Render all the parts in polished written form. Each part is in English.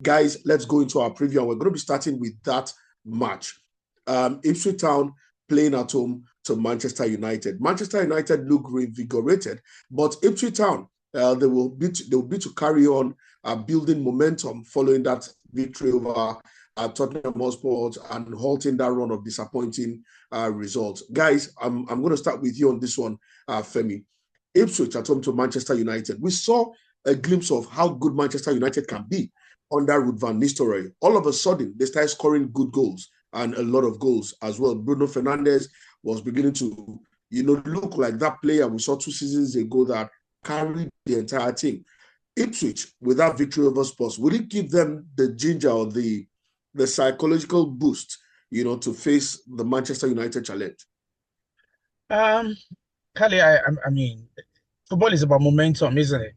guys, let's go into our preview. And we're going to be starting with that match. Ipswich Town playing at home to Manchester United. Manchester United look reinvigorated, but Ipswich Town, they will be to carry on building momentum following that victory over Tottenham Hotspur and halting that run of disappointing results. Guys, I'm going to start with you on this one, Femi. Ipswich at home to Manchester United. We saw a glimpse of how good Manchester United can be under Ruud van Nistelrooy. All of a sudden, they started scoring good goals and a lot of goals as well. Bruno Fernandes was beginning to, look like that player we saw 2 seasons ago that carried the entire team. Ipswich, with that victory over Spurs, will it give them the ginger or the psychological boost, to face the Manchester United challenge? Kali, I mean, football is about momentum, isn't it?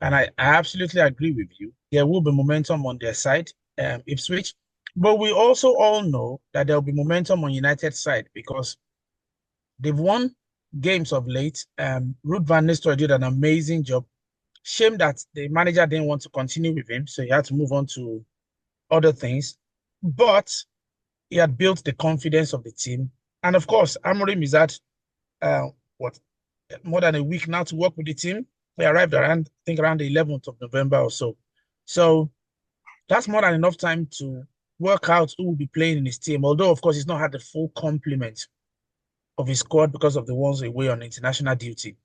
And I absolutely agree with you. There will be momentum on their side, Ipswich. But we also all know that there will be momentum on United's side because they've won games of late. Ruud van Nistelrooy did an amazing job. Shame that the manager didn't want to continue with him, so he had to move on to other things. But he had built the confidence of the team. And of course, Amorim is at more than a week now to work with the team. They arrived around, I think, around the 11th of November or so. So that's more than enough time to work out who will be playing in his team. Although, of course, he's not had the full complement of his squad because of the ones away on international duty.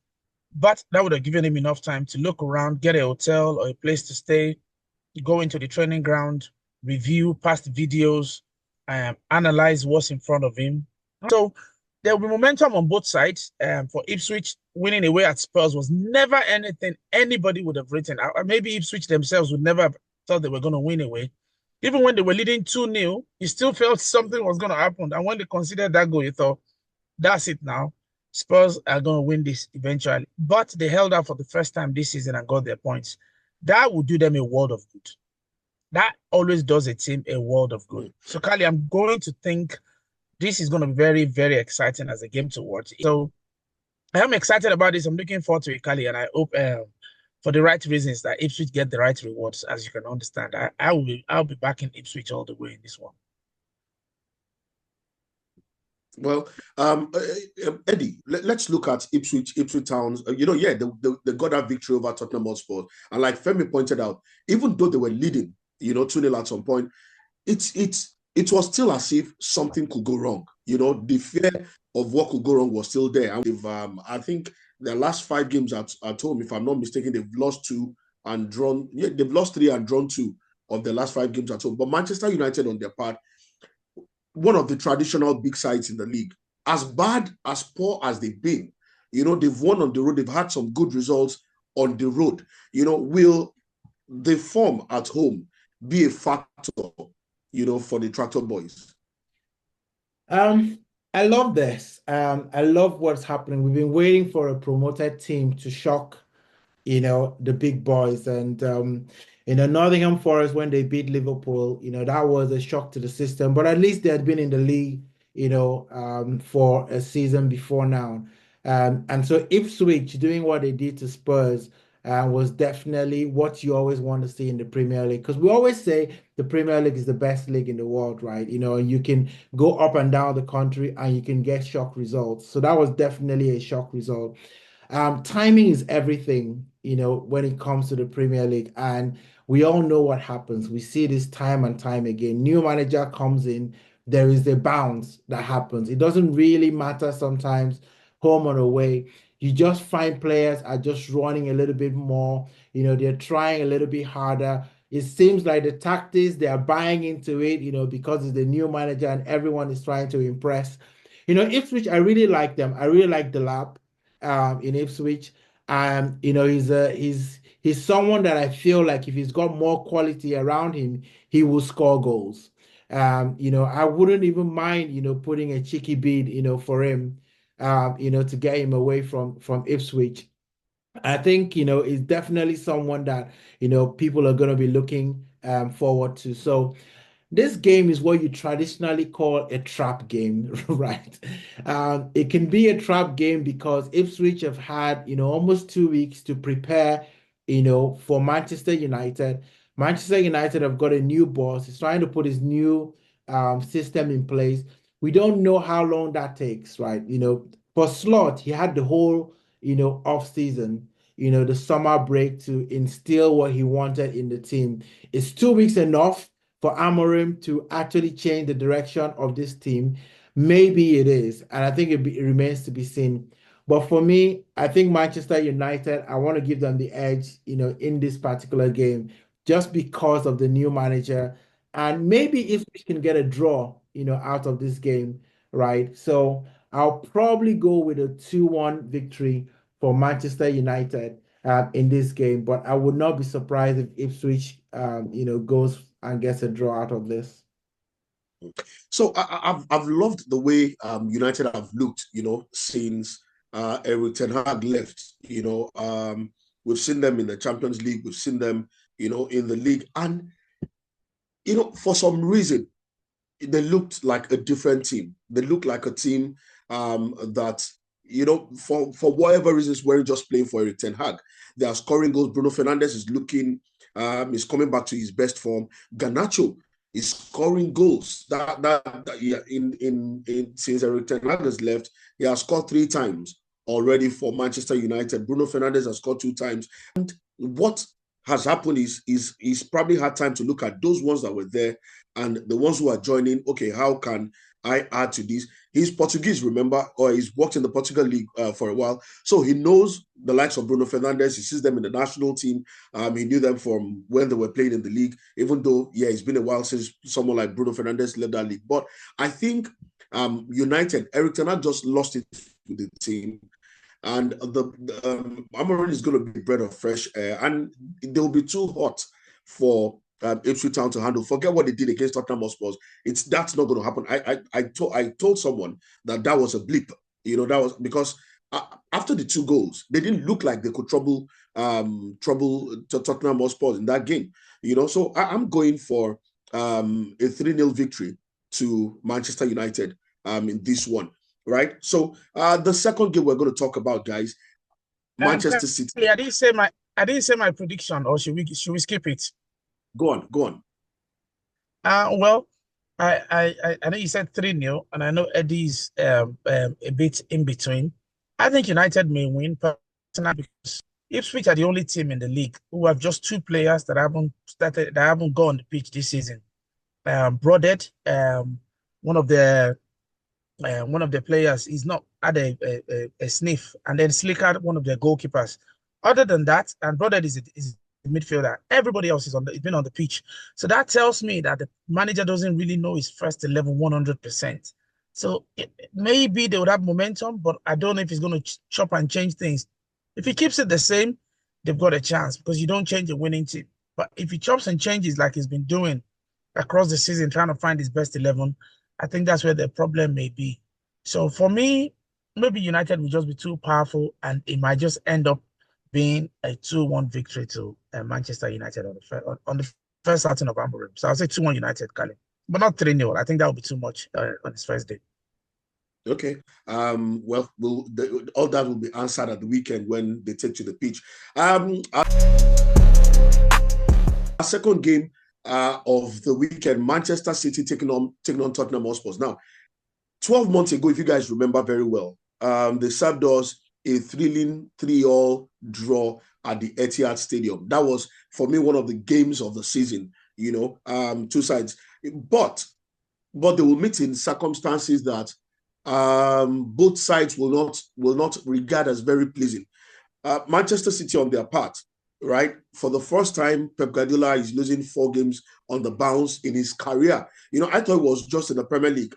But that would have given him enough time to look around, get a hotel or a place to stay, go into the training ground, review past videos, analyze what's in front of him. So there will be momentum on both sides. For Ipswich, winning away at Spurs was never anything anybody would have written. Maybe Ipswich themselves would never have thought they were going to win away. Even when they were leading 2-0, you still felt something was going to happen. And when they considered that goal, you thought, that's it now. Spurs are going to win this eventually. But they held out for the first time this season and got their points. That would do them a world of good. That always does a team a world of good. So, Kali, I'm going to think this is going to be very, very exciting as a game to watch. So I am excited about this. I'm looking forward to it, Kali, and I hope for the right reasons that Ipswich get the right rewards, as you can understand. I'll be backing Ipswich all the way in this one. Well, Eddie, let's look at Ipswich Town's. They got that victory over Tottenham Hotspur, and like Femi pointed out, even though they were leading, 2-0 at some point, it was still as if something could go wrong. The fear of what could go wrong was still there. And I think their last 5 games at home, if I'm not mistaken, they've lost 2 and drawn. Yeah, they've lost 3 and drawn 2 of their last 5 games at home. But Manchester United, on their part, one of the traditional big sides in the league, as bad, as poor as they've been, they've won on the road. They've had some good results on the road. Will the form at home be a factor, for the Tractor Boys? I love this. I love what's happening. We've been waiting for a promoted team to shock, the big boys. And Nottingham Forest, when they beat Liverpool, that was a shock to the system. But at least they had been in the league, for a season before now. And so Ipswich doing what they did to Spurs was definitely what you always want to see in the Premier League. Because we always say the Premier League is the best league in the world, right? You can go up and down the country and you can get shock results. So that was definitely a shock result. Timing is everything, when it comes to the Premier League. And we all know what happens. We see this time and time again. New manager comes in, there is a bounce that happens. It doesn't really matter sometimes, home or away. You just find players are just running a little bit more. They're trying a little bit harder. It seems like the tactics, they are buying into it, because it's the new manager and everyone is trying to impress. Ipswich, I really like them. I really like the lab in Ipswich. He's someone that I feel like if he's got more quality around him, he will score goals. I wouldn't even mind, putting a cheeky bid, for him, to get him away from Ipswich. I think, it's definitely someone that, people are going to be looking forward to. So this game is what you traditionally call a trap game, right? It can be a trap game because Ipswich have had, almost 2 weeks to prepare, for Manchester United. Manchester United have got a new boss. He's trying to put his new system in place. We don't know how long that takes, right? For Slot, he had the whole, off season, the summer break to instill what he wanted in the team. Is 2 weeks enough for Amorim to actually change the direction of this team? Maybe it is, and I think it remains to be seen. But for me, I think Manchester United, I want to give them the edge, in this particular game, just because of the new manager. And maybe if we can get a draw, out of this game, right? So I'll probably go with a 2-1 victory for Manchester United in this game. But I would not be surprised if Ipswich, goes and gets a draw out of this. So I've loved the way United have looked, since Eric Ten Hag left. We've seen them in the Champions League, we've seen them, in the league, and for some reason they looked like a different team. They looked like a team that, for whatever reasons, weren't just playing for Eric Ten Hag. They are scoring goals. Bruno Fernandes is looking, is coming back to his best form. Garnacho is scoring goals. Since Eric Ten Hag has left, he has scored 3 times already for Manchester United. Bruno Fernandes has scored 2 times. And what has happened is he's probably had time to look at those ones that were there and the ones who are joining. Okay, how can I add to this? He's Portuguese, remember, or he's worked in the Portugal league for a while. So he knows the likes of Bruno Fernandes. He sees them in the national team. He knew them from when they were playing in the league, even though, it's been a while since someone like Bruno Fernandes led that league. But I think United, Eric Ten Hag just lost it with the team. And Amorim is going to be a breath of fresh air, and they'll be too hot for Ipswich Town to handle. Forget what they did against Tottenham Hotspur. That's not going to happen. I told someone that was a blip. That was because after the 2 goals, they didn't look like they could trouble Tottenham Hotspur in that game. So I'm going for a 3-0 victory to Manchester United in this one. Right. So the second game we're going to talk about, guys, Manchester City. I didn't say my prediction, or should we skip it? Go on. Well, I know you said 3-0, and I know Eddie's a bit in between. I think United may win personally because Ipswich are the only team in the league who have just 2 players that haven't gone on the pitch this season. Broadhead, one of the players, is not had a sniff, and then Slicker, one of their goalkeepers. Other than that, and Broadhead is a midfielder. Everybody else is been on the pitch. So that tells me that the manager doesn't really know his first 11 100%. So maybe they would have momentum, but I don't know if he's going to chop and change things. If he keeps it the same, they've got a chance because you don't change a winning team. But if he chops and changes like he's been doing across the season, trying to find his best 11, I think that's where the problem may be. So for me, maybe United will just be too powerful, and it might just end up being a 2-1 victory to Manchester United on the first outing of Amorim. So I'll say 2-1 United, Kali, but not 3-0. I think that would be too much on his first day. Okay. Well, all that will be answered at the weekend when they take to the pitch. Our second game of the weekend, Manchester City taking on Tottenham Hotspur. Now, 12 months ago, if you guys remember very well, they served us a thrilling 3-3 draw at the Etihad Stadium. That was, for me, one of the games of the season. 2 sides, but they will meet in circumstances that both sides will not regard as very pleasing. Manchester City, on their part, right, for the first time, Pep Guardiola is losing 4 games on the bounce in his career. I thought it was just in the Premier League.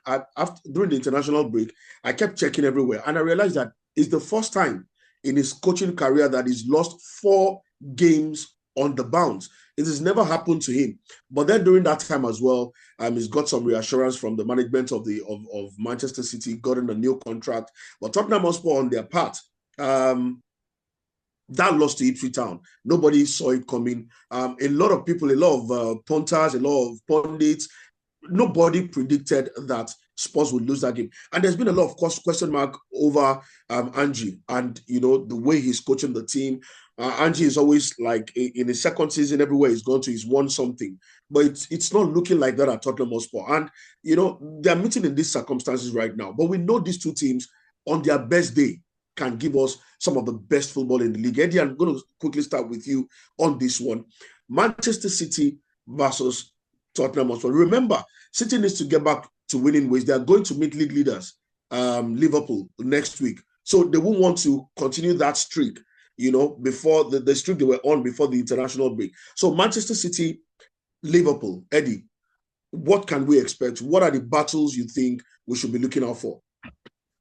During the international break, I kept checking everywhere, and I realized that it's the first time in his coaching career that he's lost 4 games on the bounce. It has never happened to him. But then during that time as well, he's got some reassurance from the management of Manchester City, gotten a new contract. But Tottenham Hotspur, on their part, that loss to Ipswich Town, nobody saw it coming. A lot of people, a lot of punters, a lot of pundits, nobody predicted that Spurs would lose that game. And there's been a lot of question mark over Angie and, the way he's coaching the team. Angie is always like in his second season, everywhere he's gone to, he's won something. But it's not looking like that at Tottenham Hotspur. And, they're meeting in these circumstances right now. But we know these two teams on their best day can give us some of the best football in the league. Eddie, I'm going to quickly start with you on this one. Manchester City versus Tottenham Hotspur. Remember, City needs to get back to winning ways. They are going to meet league leaders, Liverpool, next week. So they won't want to continue that streak, before the streak they were on before the international break. So Manchester City, Liverpool, Eddie, what can we expect? What are the battles you think we should be looking out for?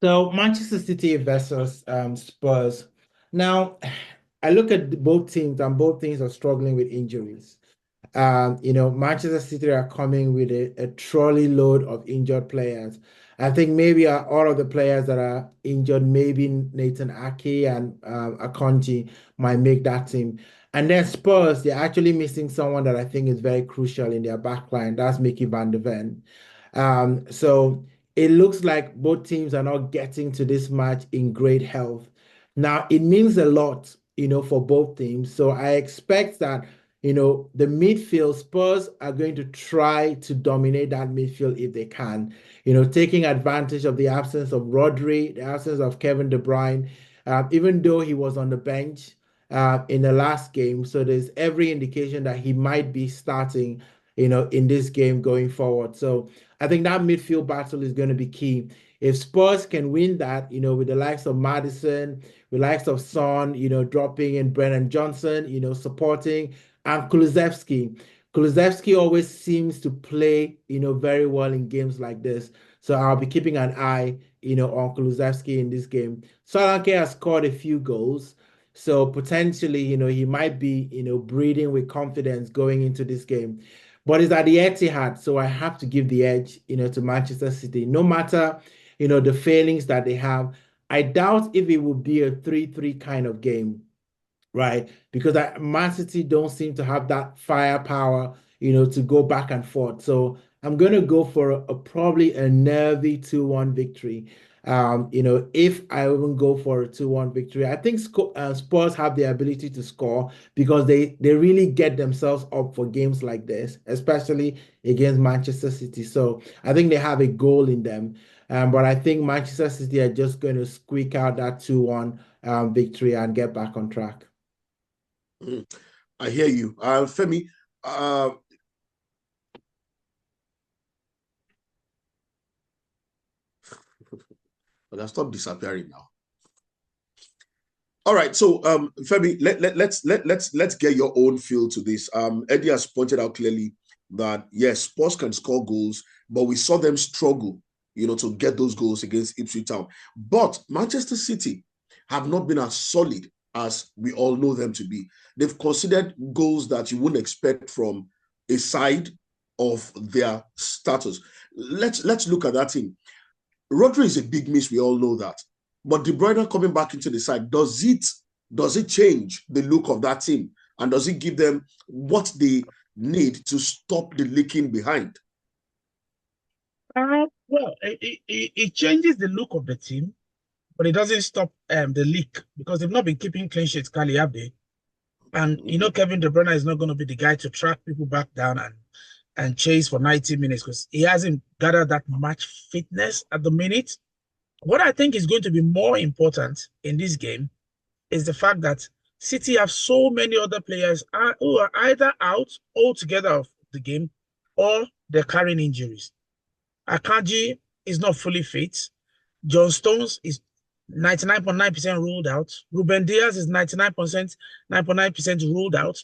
So Manchester City versus Spurs. Now, I look at both teams, and both teams are struggling with injuries. Manchester City are coming with a trolley load of injured players. I think maybe all of the players that are injured, maybe Nathan Ake and Akanji might make that team. And then Spurs, they're actually missing someone that I think is very crucial in their backline. That's Mickey van de Ven. So it looks like both teams are not getting to this match in great health. Now, it means a lot, for both teams. So I expect that the midfield, Spurs are going to try to dominate that midfield if they can, taking advantage of the absence of Rodri, the absence of Kevin De Bruyne, even though he was on the bench in the last game. So there's every indication that he might be starting, in this game going forward. So I think that midfield battle is going to be key. If Spurs can win that, with the likes of Maddison, with the likes of Son, dropping in Brennan Johnson, supporting, and Kulusevski. Kulusevski always seems to play, very well in games like this. So I'll be keeping an eye, on Kulusevski in this game. Solanke has scored a few goals. So potentially, he might be, breathing with confidence going into this game. But it's at the Etihad, so I have to give the edge, to Manchester City. No matter, the failings that they have, I doubt if it would be a 3-3 kind of game, right? Because Man City don't seem to have that firepower, to go back and forth. So I'm going to go for probably a nervy 2-1 victory. If I even go for a 2-1 victory, I think Spurs have the ability to score because they really get themselves up for games like this, especially against Manchester City. So I think they have a goal in them. But I think Manchester City are just going to squeak out that 2-1 victory and get back on track. I hear you. Femi, but I'll stop disappearing now. All right, so Femi, let's get your own feel to this. Eddie has pointed out clearly that yes, Spurs can score goals, but we saw them struggle, to get those goals against Ipswich Town. But Manchester City have not been as solid as we all know them to be. They've conceded goals that you wouldn't expect from a side of their status. Let's look at that team. Rodri is a big miss, we all know that. But De Bruyne coming back into the side, does it change the look of that team? And does it give them what they need to stop the leaking behind? Well, it changes the look of the team, but it doesn't stop the leak because they've not been keeping clean sheets, Cali, have they? And Kevin De Bruyne is not going to be the guy to track people back down and chase for 90 minutes because he hasn't gathered that much fitness at the minute. What I think is going to be more important in this game is the fact that City have so many other players who are either out altogether of the game or they're carrying injuries. Akanji is not fully fit. John Stones is 99.9% ruled out. Ruben Diaz is 99.9% ruled out.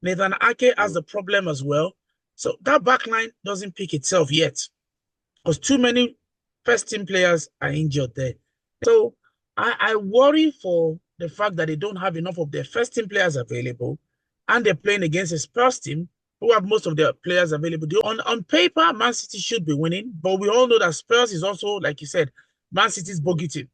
Nathan Ake has the problem as well. So that backline doesn't pick itself yet because too many first-team players are injured there. So I worry for the fact that they don't have enough of their first-team players available and they're playing against a Spurs team who have most of their players available. On paper, Man City should be winning, but we all know that Spurs is also, like you said, Man City's bogey team.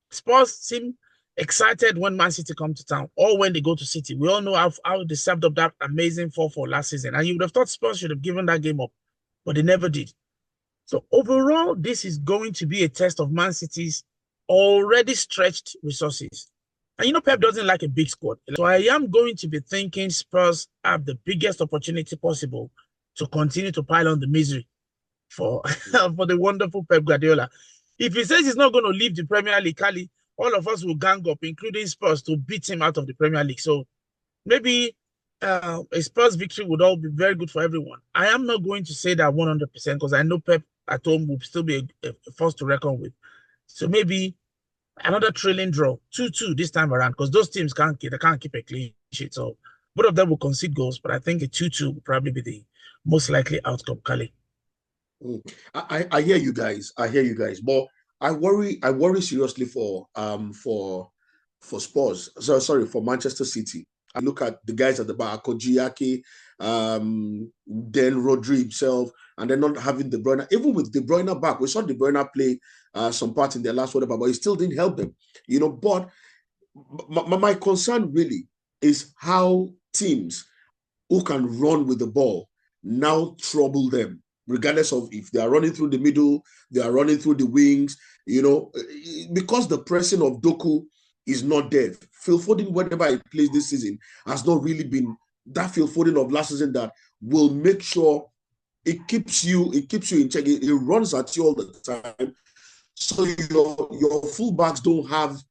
Spurs seem excited when Man City come to town or when they go to City. We all know how they served up that amazing 4-4 last season. And you would have thought Spurs should have given that game up, but they never did. So overall, this is going to be a test of Man City's already stretched resources. And Pep doesn't like a big squad. So I am going to be thinking Spurs have the biggest opportunity possible to continue to pile on the misery for, for the wonderful Pep Guardiola. If he says he's not going to leave the Premier League, Cali, all of us will gang up, including Spurs, to beat him out of the Premier League. So maybe a Spurs victory would all be very good for everyone. I am not going to say that 100% because I know Pep at home will still be a force to reckon with. So maybe another trailing draw, 2-2 this time around, because those teams can't keep a clean sheet. So both of them will concede goals, but I think a 2-2 will probably be the most likely outcome, Kali. I hear you guys. But I worry seriously for Spurs. So sorry, for Manchester City. I look at the guys at the back, Kojiaki, then Rodri himself, and then not having De Bruyne. Even with De Bruyne back, we saw De Bruyne play some part in their last World Cup, but it still didn't help them. But my concern really is how teams who can run with the ball now trouble them, regardless of if they are running through the middle, they are running through the wings, because the pressing of Doku is not there. Phil Foden, whenever he plays this season, has not really been that Phil Foden of last season that will make sure it keeps you in check. It runs at you all the time. So your fullbacks don't have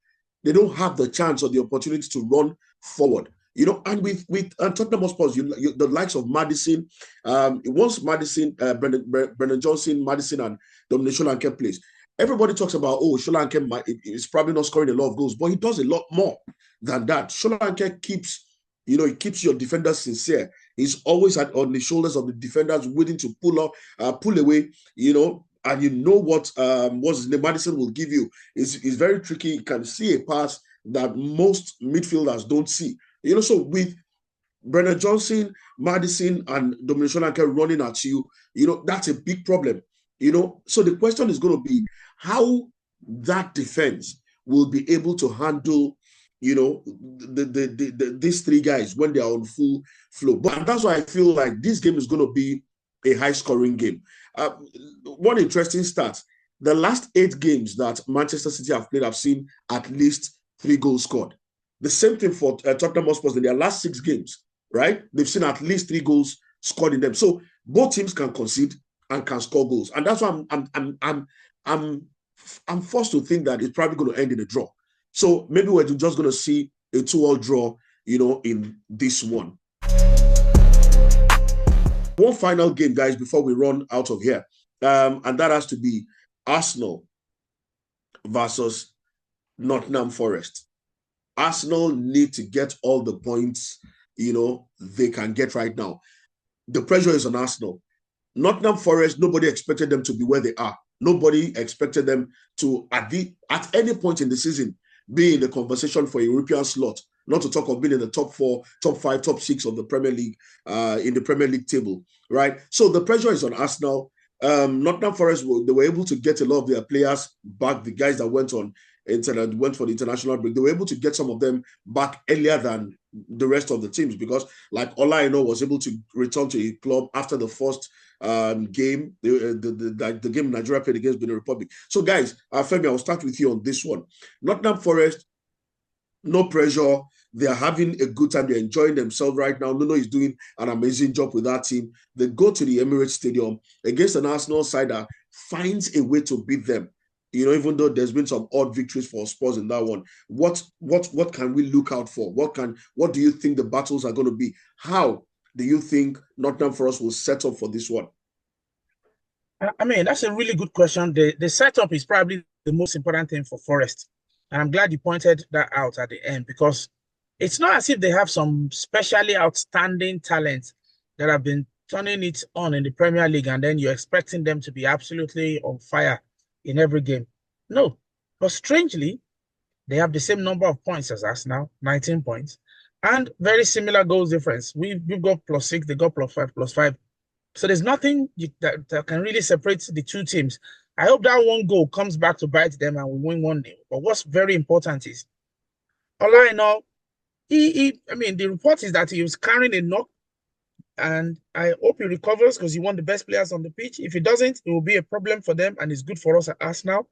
the chance or the opportunity to run forward. And with Tottenham Hotspur, the likes of Maddison, once Maddison, Brennan Johnson, Maddison, and Dominic Solanke plays, everybody talks about, Solanke is probably not scoring a lot of goals, but he does a lot more than that. Solanke keeps your defenders sincere. He's always on the shoulders of the defenders, waiting to pull away, and what's his name, Maddison will give you. It's very tricky. You can see a pass that most midfielders don't see. So with Brennan Johnson, Maddison, and Dominic Solanke running at you, that's a big problem. So the question is going to be how that defense will be able to handle, these three guys when they are on full flow. And that's why I feel like this game is going to be a high-scoring game. One interesting stat: the last 8 games that Manchester City have played, I've seen at least 3 goals scored. The same thing for Tottenham Hotspur in their last 6 games, right? They've seen at least 3 goals scored in them. So both teams can concede and can score goals, and that's why I'm forced to think that it's probably going to end in a draw. So maybe we're just going to see a 2-2 draw, in this one. One final game, guys, before we run out of here, and that has to be Arsenal versus Nottingham Forest. Arsenal need to get all the points, they can get right now. The pressure is on Arsenal. Nottingham Forest, nobody expected them to be where they are. Nobody expected them to, at any point in the season, be in the conversation for a European slot, not to talk of being in the top 4, top 5, top 6 of the Premier League, in the Premier League table, right? So the pressure is on Arsenal. Nottingham Forest, they were able to get a lot of their players back, the guys that went for the international break. They were able to get some of them back earlier than the rest of the teams, because like Ola Aina was able to return to a club after the first game, the game Nigeria played against Benin Republic. So guys, Femi, I'll start with you on this one. Nottingham Forest, no pressure. They are having a good time. They're enjoying themselves right now. Nuno is doing an amazing job with that team. They go to the Emirates Stadium against an Arsenal side that finds a way to beat them. Even though there's been some odd victories for Spurs in that one. What can we look out for? What do you think the battles are going to be? How do you think Nottingham Forest will set up for this one? I mean, that's a really good question. The setup is probably the most important thing for Forest. And I'm glad you pointed that out at the end, because it's not as if they have some specially outstanding talent that have been turning it on in the Premier League, and then you're expecting them to be absolutely on fire in every game. No. But strangely, they have the same number of points as us now, 19 points, and very similar goals difference. We've got +6, they got +5. So there's nothing that can really separate the two teams. I hope that one goal comes back to bite them and we win 1-0. But what's very important is, all I know, the report is that he was carrying a knock and I hope he recovers because he won the best players on the pitch. If he doesn't, it will be a problem for them, and it's good for us at Arsenal.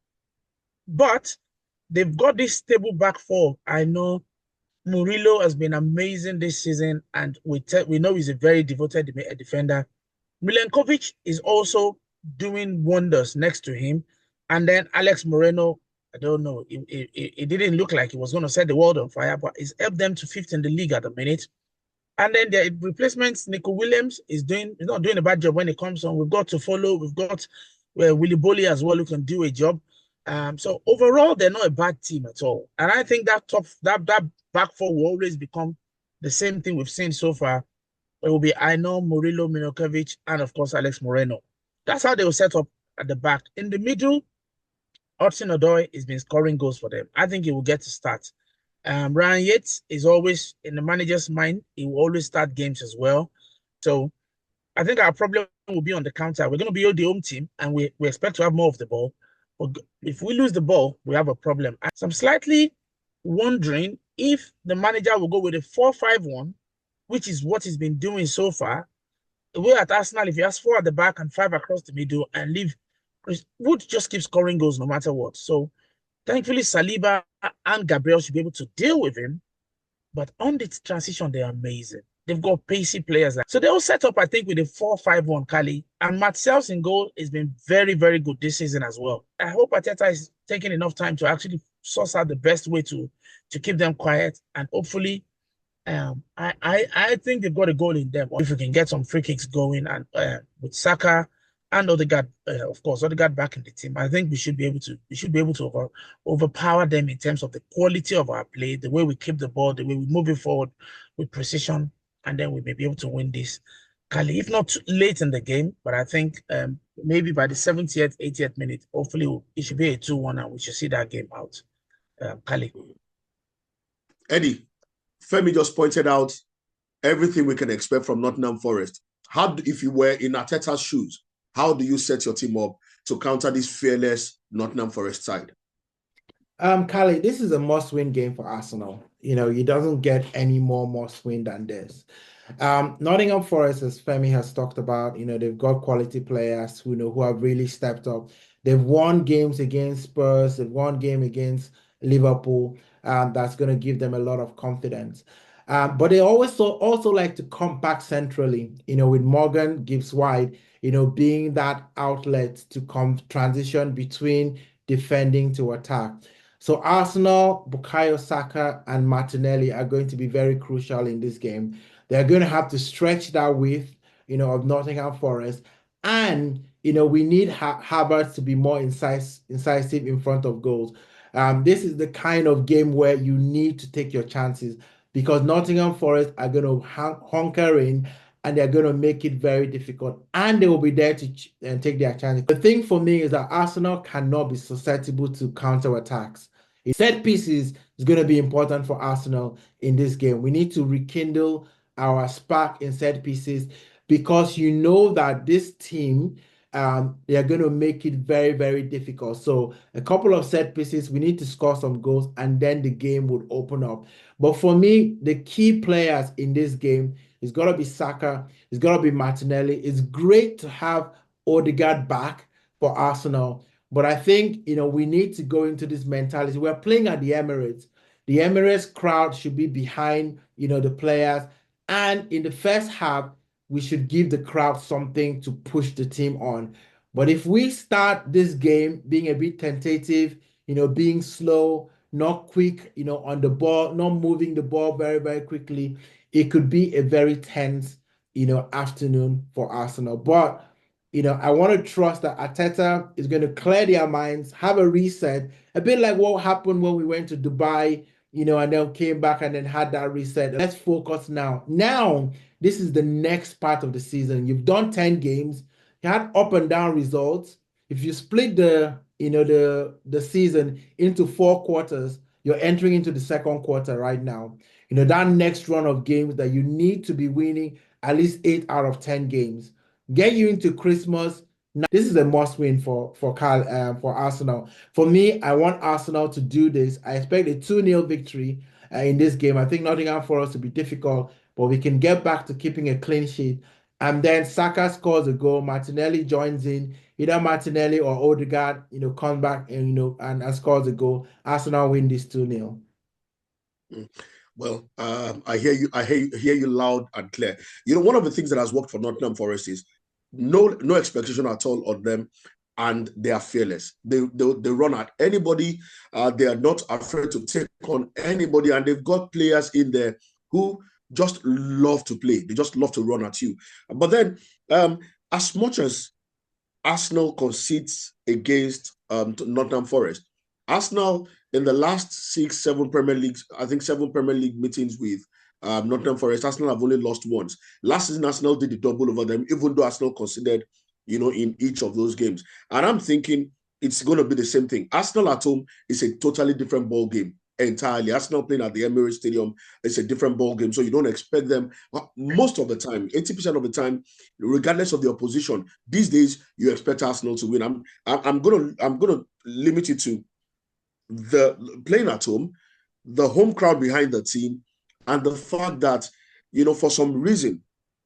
But they've got this stable back four. I know Murillo has been amazing this season, and we know he's a very devoted defender. Milenkovic is also doing wonders next to him. And then Alex Moreno, I don't know, it didn't look like he was going to set the world on fire, but he's helped them to fifth in the league at the minute. And then the replacements, Nico Williams he's not doing a bad job when it comes on. We've got to follow. We've got Willy Bolly as well who can do a job. So overall, they're not a bad team at all. And I think that back four will always become the same thing we've seen so far. It will be Aino, Murillo, Milenkovic, and of course Alex Moreno. That's how they will set up at the back. In the middle, Hudson-Odoi has been scoring goals for them. I think he will get to start. Ryan Yates is always in the manager's mind. He will always start games as well. So I think our problem will be on the counter. We're going to be the home team, and we expect to have more of the ball. But if we lose the ball, we have a problem. So I'm slightly wondering if the manager will go with a 4-5-1, which is what he's been doing so far. The way at Arsenal, if he has 4 at the back and 5 across the middle and leave, Wood just keeps scoring goals no matter what. So thankfully, Saliba and Gabriel should be able to deal with him. But on the transition, they're amazing. They've got pacey players. So they'll set up, I think, with a 4-5-1 Kali. And Martial's in goal has been very, very good this season as well. I hope Arteta is taking enough time to actually source out the best way to keep them quiet. And hopefully, I think they've got a goal in them. If we can get some free kicks going and with Saka and Odegaard, of course, Odegaard back in the team, I think we should be able to overpower them in terms of the quality of our play, the way we keep the ball, the way we move it forward with precision, and then we may be able to win this. Kali, if not late in the game, but I think maybe by the 70th, 80th minute, hopefully it should be a 2-1 and we should see that game out. Kali. Eddie, Femi just pointed out everything we can expect from Nottingham Forest. If you were in Arteta's shoes, how do you set your team up to counter this fearless Nottingham Forest side? Kali, this is a must-win game for Arsenal. It doesn't get any more must-win than this. Nottingham Forest, as Femi has talked about, they've got quality players who have really stepped up. They've won games against Spurs. They've won game against Liverpool. That's going to give them a lot of confidence. But they also like to come back centrally, with Morgan Gibbs-White, being that outlet to transition between defending to attack. So Arsenal, Bukayo Saka, and Martinelli are going to be very crucial in this game. They're going to have to stretch that width, of Nottingham Forest. And, we need Havertz to be more incisive in front of goals. This is the kind of game where you need to take your chances because Nottingham Forest are going to hunker in and they're going to make it very difficult. And they will be there to take their chances. The thing for me is that Arsenal cannot be susceptible to counterattacks. Set pieces is going to be important for Arsenal in this game. We need to rekindle our spark in set pieces because that this team, they are going to make it very, very difficult. So a couple of set pieces, we need to score some goals and then the game would open up. But for me, the key players in this game is got to be Saka, it's got to be Martinelli. It's great to have Odegaard back for Arsenal. But I think, we need to go into this mentality. We're playing at the Emirates. The Emirates crowd should be behind, the players. And in the first half, we should give the crowd something to push the team on. But if we start this game being a bit tentative, being slow, not quick, on the ball, not moving the ball very, very quickly, it could be a very tense, afternoon for Arsenal. But I want to trust that Arteta is going to clear their minds, have a reset, a bit like what happened when we went to Dubai, and then came back and then had that reset. Let's focus now. Now, this is the next part of the season. You've done 10 games. You had up and down results. If you split the season into 4 quarters, you're entering into the second quarter right now. That next run of games that you need to be winning at least 8 out of 10 games. Get you into Christmas. Now, this is a must-win for Arsenal. For me, I want Arsenal to do this. I expect a 2-0 victory in this game. I think Nottingham Forest will be difficult, but we can get back to keeping a clean sheet. And then Saka scores a goal. Martinelli joins in. Either Martinelli or Odegaard, comes back and scores a goal. Arsenal win this 2-0. Well, I hear you. Hear you loud and clear. One of the things that has worked for Nottingham Forest is no expectation at all on them, and they are fearless. They run at anybody. They are not afraid to take on anybody, and they've got players in there who just love to play. They just love to run at you. But then, as much as Arsenal concedes against Nottingham Forest, Arsenal in the last 7 Premier Leagues, I think 7 Premier League meetings with Nottingham Forest, Arsenal have only lost once. Last season, Arsenal did the double over them, even though Arsenal considered, in each of those games. And I'm thinking it's going to be the same thing. Arsenal at home is a totally different ball game entirely. Arsenal playing at the Emirates Stadium is a different ball game, so you don't expect them most of the time, 80% of the time, regardless of the opposition. These days, you expect Arsenal to win. I'm gonna limit it to the playing at home, the home crowd behind the team, and the fact that, for some reason,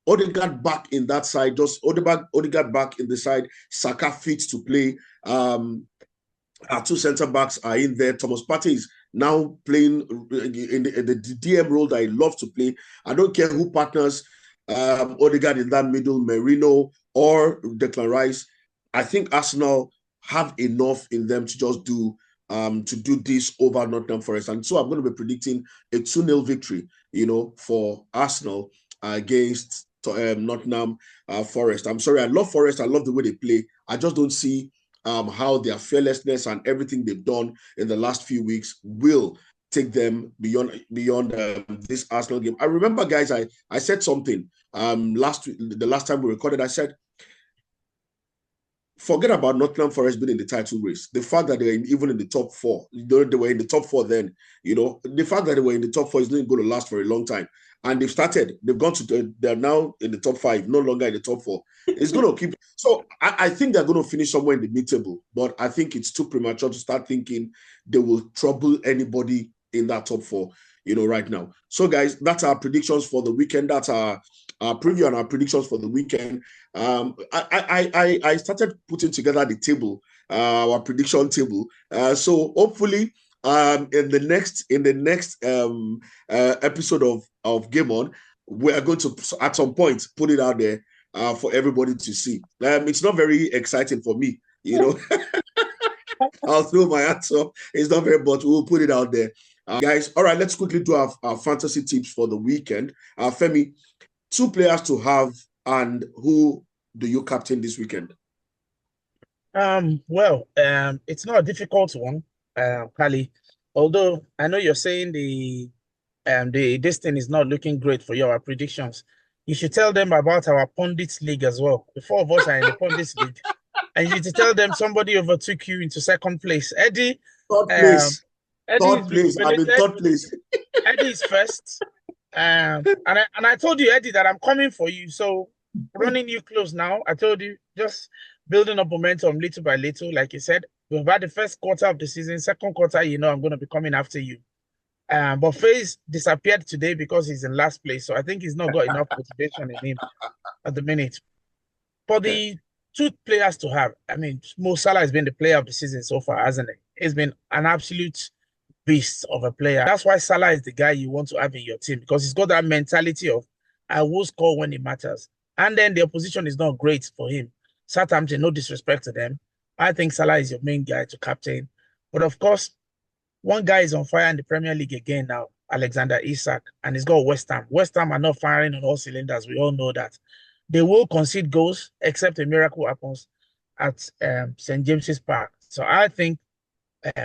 Odegaard back in that side, just Odegaard back in the side, Saka fit to play. Our 2 center backs are in there. Thomas Partey is now playing in the DM role that he loves to play. I don't care who partners Odegaard in that middle, Merino or Declan Rice. I think Arsenal have enough in them to just do this over Nottingham Forest. And so I'm going to be predicting a 2-0 victory, for Arsenal against Nottingham Forest. I'm sorry, I love Forest. I love the way they play. I just don't see how their fearlessness and everything they've done in the last few weeks will take them beyond this Arsenal game. I remember, guys, I said something the last time we recorded. I said, forget about Nottingham Forest being in the title race. The fact that they're even in the top 4, they were in the top 4 then, the fact that they were in the top 4 is not going to last for a long time. And they've gone to, they're now in the top 5, no longer in the top 4. It's going to keep. So I think they're going to finish somewhere in the mid-table, but I think it's too premature to start thinking they will trouble anybody in that top 4, right now. So, guys, that's our predictions for the weekend. That's our preview and our predictions for the weekend. I started putting together the table, our prediction table. So hopefully, in the next episode of Game On, we are going to at some point put it out there for everybody to see. It's not very exciting for me, I'll throw my hands up. It's not very, but we'll put it out there, guys. All right, let's quickly do our fantasy tips for the weekend. Femi, 2 players to have, and who do you captain this weekend? It's not a difficult one, Kali. Although I know you're saying this thing is not looking great for your predictions. You should tell them about our pundits league as well. The 4 of us are in the pundits league, and you need to tell them somebody overtook you into 2nd place. Eddie, third place. I'm in 3rd place. Eddie is 1st. And I told you, Eddie, that I'm coming for you. So running you close now. I told you, just building up momentum little by little. Like you said, we've had the 1st quarter of the season. 2nd quarter, I'm going to be coming after you. But FaZe disappeared today because he's in last place. So I think he's not got enough motivation in him at the minute. For the 2 players to have, I mean, Mo Salah has been the player of the season so far, hasn't he? He's been an absolute beast of a player. That's why Salah is the guy you want to have in your team, because he's got that mentality of, I will score when it matters. And then the opposition is not great for him. Southampton, no disrespect to them. I think Salah is your main guy to captain. But of course, one guy is on fire in the Premier League again now, Alexander Isak, and he's got West Ham. West Ham are not firing on all cylinders. We all know that. They will concede goals, except a miracle happens at St. James's Park. So I think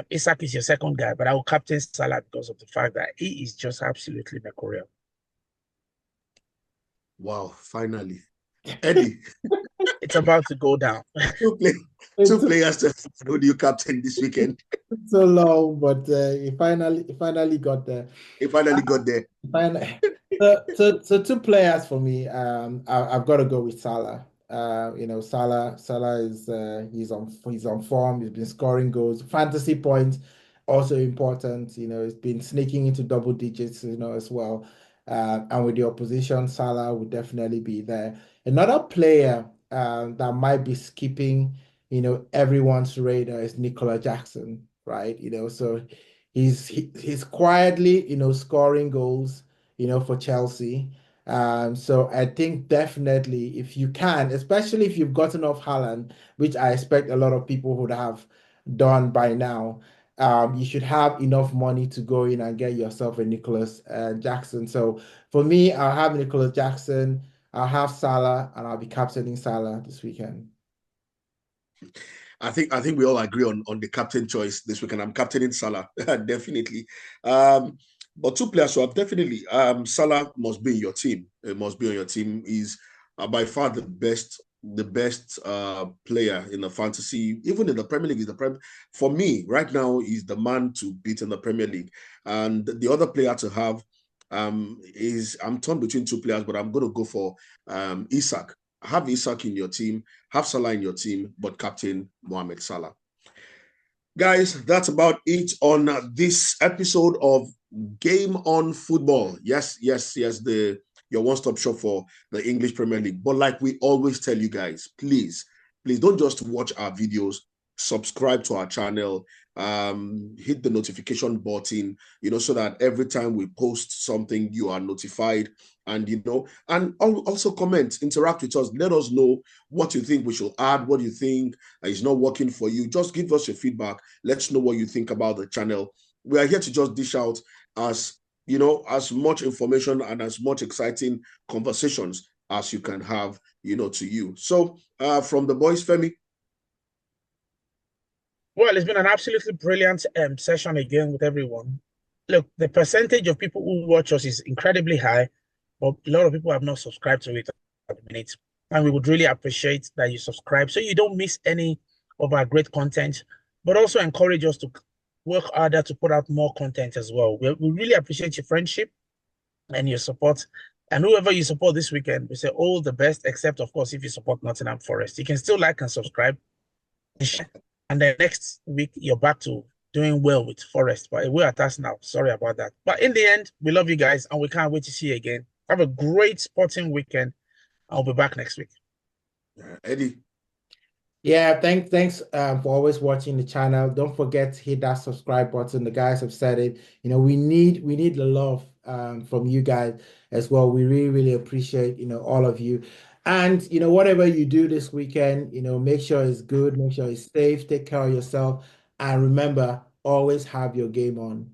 Isak is your 2nd guy, but I will captain Salah because of the fact that he is just absolutely mercurial. Wow, finally. Eddie. It's about to go down. 2 players to who do you captain this weekend? So long, but he finally got there. He finally got there. So 2 players for me. I've got to go with Salah. Salah is he's on form. He's been scoring goals, fantasy points. also important. It's been sneaking into double digits, as well. And with the opposition, Salah would definitely be there. Another player that might be skipping, everyone's radar is Nicola Jackson, right? So he's quietly, scoring goals, for Chelsea. So I think definitely if you can, especially if you've gotten off Haaland, which I expect a lot of people would have done by now, you should have enough money to go in and get yourself a Nicholas Jackson. So for me, I'll have Nicholas Jackson, I'll have Salah, and I'll be captaining Salah this weekend. I think we all agree on the captain choice this weekend. I'm captaining Salah, definitely. But two players, so I've definitely Salah must be in your team. It must be on your team. He's by far the best player in the fantasy, even in the Premier League. For me right now. He's the man to beat in the Premier League, and the other player to have is I'm torn between two players, but I'm going to go for Isak. Have Isak in your team, have Salah in your team, but captain Mohamed Salah. Guys, that's about it on this episode of Game on Football. Yes, your one-stop shop for the English Premier League. But like we always tell you guys, please don't just watch our videos. Subscribe to our channel, hit the notification button, so that every time we post something, you are notified. And and also comment, interact with us. Let us know what you think we should add, what you think is not working for you. Just give us your feedback. Let's know what you think about the channel. We are here to just dish out as much information and as much exciting conversations as you can have, to you. So from the boys, Femi. Well, it's been an absolutely brilliant session again with everyone. Look, the percentage of people who watch us is incredibly high, but a lot of people have not subscribed to it at the minute. And we would really appreciate that you subscribe so you don't miss any of our great content, but also encourage us to work harder to put out more content as well. We really appreciate your friendship and your support. And whoever you support this weekend, we say all the best, except, of course, if you support Nottingham Forest. You can still like and subscribe. And then next week, you're back to doing well with Forest. But we're at us now. Sorry about that. But in the end, we love you guys and we can't wait to see you again. Have a great sporting weekend. I'll be back next week. Eddie. Yeah, thanks for always watching the channel. Don't forget to hit that subscribe button. The guys have said it. We need the love from you guys as well. We really appreciate all of you. And whatever you do this weekend, make sure it's good, make sure it's safe, take care of yourself, and remember, always have your game on.